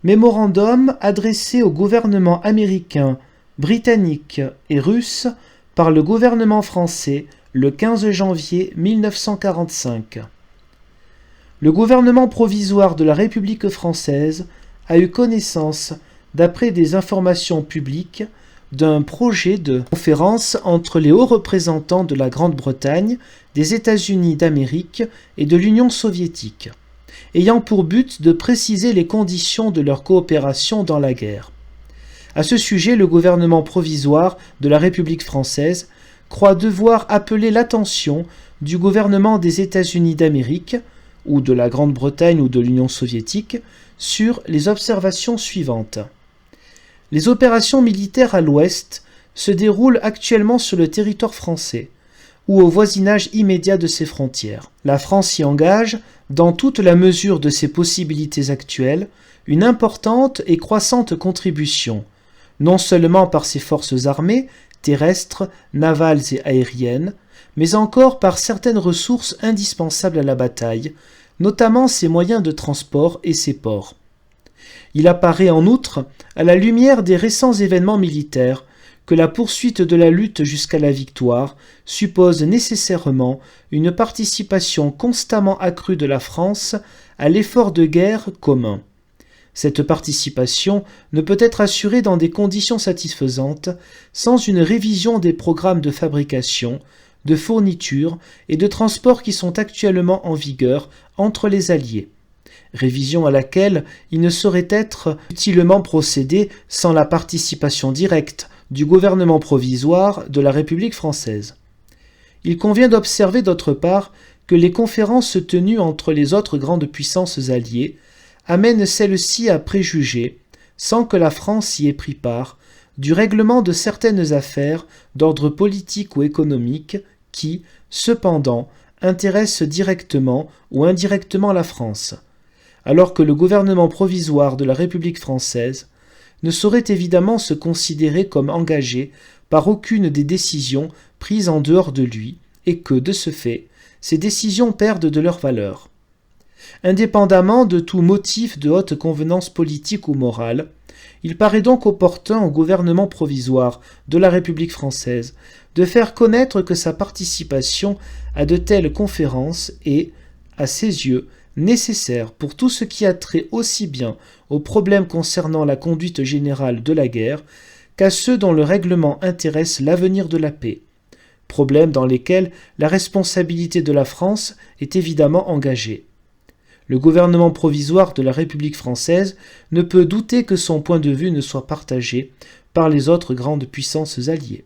Mémorandum adressé au gouvernement américain, britannique et russe par le gouvernement français le 15 janvier 1945. Le gouvernement provisoire de la République française a eu connaissance, d'après des informations publiques, d'un projet de conférence entre les hauts représentants de la Grande-Bretagne, des États-Unis d'Amérique et de l'Union soviétique, ayant pour but de préciser les conditions de leur coopération dans la guerre. À ce sujet, le gouvernement provisoire de la République française croit devoir appeler l'attention du gouvernement des États-Unis d'Amérique, ou de la Grande-Bretagne ou de l'Union soviétique, sur les observations suivantes. Les opérations militaires à l'ouest se déroulent actuellement sur le territoire français, ou au voisinage immédiat de ses frontières. La France y engage, dans toute la mesure de ses possibilités actuelles, une importante et croissante contribution, non seulement par ses forces armées, terrestres, navales et aériennes, mais encore par certaines ressources indispensables à la bataille, notamment ses moyens de transport et ses ports. Il apparaît en outre, à la lumière des récents événements militaires, que la poursuite de la lutte jusqu'à la victoire suppose nécessairement une participation constamment accrue de la France à l'effort de guerre commun. Cette participation ne peut être assurée dans des conditions satisfaisantes sans une révision des programmes de fabrication, de fourniture et de transport qui sont actuellement en vigueur entre les Alliés. Révision à laquelle il ne saurait être utilement procédé sans la participation directe du gouvernement provisoire de la République française. Il convient d'observer d'autre part que les conférences tenues entre les autres grandes puissances alliées amènent celles-ci à préjuger, sans que la France y ait pris part, du règlement de certaines affaires d'ordre politique ou économique qui, cependant, intéressent directement ou indirectement la France, alors que le gouvernement provisoire de la République française ne saurait évidemment se considérer comme engagé par aucune des décisions prises en dehors de lui, et que, de ce fait, ces décisions perdent de leur valeur. Indépendamment de tout motif de haute convenance politique ou morale, il paraît donc opportun au gouvernement provisoire de la République française de faire connaître que sa participation à de telles conférences est, à ses yeux, nécessaire pour tout ce qui a trait aussi bien aux problèmes concernant la conduite générale de la guerre qu'à ceux dont le règlement intéresse l'avenir de la paix, problèmes dans lesquels la responsabilité de la France est évidemment engagée. Le gouvernement provisoire de la République française ne peut douter que son point de vue ne soit partagé par les autres grandes puissances alliées.